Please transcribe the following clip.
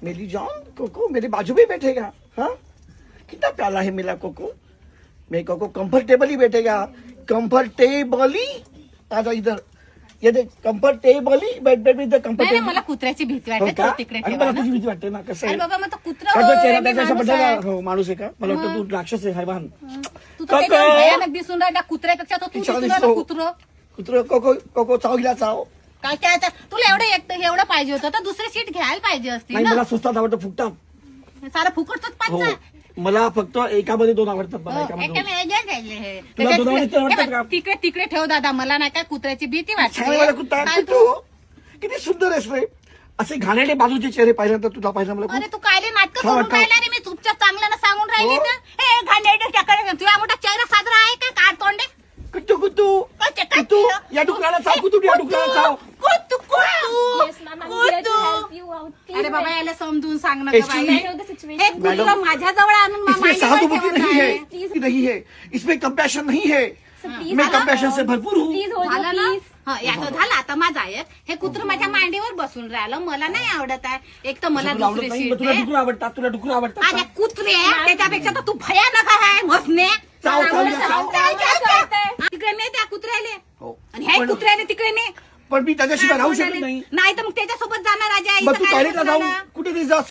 मेरी जान cocoa मेरे बाजू में बैठेगा। हाँ कितना प्याला है मेरा कोको। मेरे कोको कंफर्टेबली बैठेगा, कंफर्टेबली। आजा इधर, ये देख कंफर्टेबली बैठ बैठ इधर नाही कंफर्टेबली। मला कुत्र्याची भीती हो वाटते का? तो तिकडे आणि ठेवा मला ना. तुझी भीती वाटते ना, कसं अरे आहे? बाबा मग तो कुत्रा का तो चेहरा मी त्याच्या असा माणूस पडलेला आहे. हो माणूस आहे का? मला वाटतं तू राक्षस आहे हैवान. तू तर कोको! त्याच्यावर भयानक दिसून राहिला कुत्र्यापेक्षा तो तू किती छान दिसून राहिला दिसतो. कुत्र. कुत्र कोको कोको चाव हिला चाव. काय काय आता तुला एवढं पाहिजे होतं तर दुसरी सीट घ्यायला पाहिजे असती नाही ना. मला सुस्तात आवडतं फुकटात. सारं फुकटच हो पाहिजे. मला फक्त एकामध्ये 2 आवडतात बघा, हो, एकामध्ये 2. तुला दोघांनी ते आवडतात का? तिकडे तिकडे ठेव दादा मला नाही काय कुत्र्याची भीती छान आहे मला वाटते. कुत्ता. काय कुत्तू किती सुंदर आहेस रे. असे घाणेरडे बाजूचे चेहरे पाहिल्यानंतर तुला पाहिजे मला अरे खूप तू काय नाटक छान करून वाटतं. राहिला रे. मी चुपचाप चांगल्यानं सांगून राहिली हो. तर हे घाणेरडे चक्कर तुझा मोठा चेहरा साजरा आहे का काढ तोंडे. कुत्तू कुत्तू कुत्तू या डुकराला चाव. कुत्तू या डुकराला चाव. कुत्तू Yes, ma'am. I'm here to help you out. Please, अरे बाबा ma'am. याला समजून सांग ना Excuse बाई. me. I know the situation. हे कुत्रा माझ्या जवळ आणून इसमें मांडीवर सहानुभूति ठेवत नहीं है, आहे. इसकी नहीं है, इसमें कंपैशन नहीं है. So please, मैं allow- कंपैशन से भरपूर हूँ. Please hold your झालं ना peace. हा याचं झालं आता माझा आहे. हे कुत्र माझ्या मांडीवर बसून राहिलं मला नाही आवडत आहे. एक तर मला तुला आवडत दुसरी नाही, सीट मग तुला आहे. डुकर आवडतात, तुला डुकर आवडतात अरे का? कुत्रे त्याच्यापेक्षा तर तू भयानक आहे मसने. चाव, चाव, चाव, चाव. चाव, चाव, चाव. तिकडे नाही त्या कुत्र्याले हो. आणि हे पण- कुत्र्याले तिकडे नाही. पण मी त्याच्याशिवाय राहू शकत नाही. नाही तर मग त्याच्यासोबत जाणार राजा मग तू टॉयलेटला जाऊन कुठे जा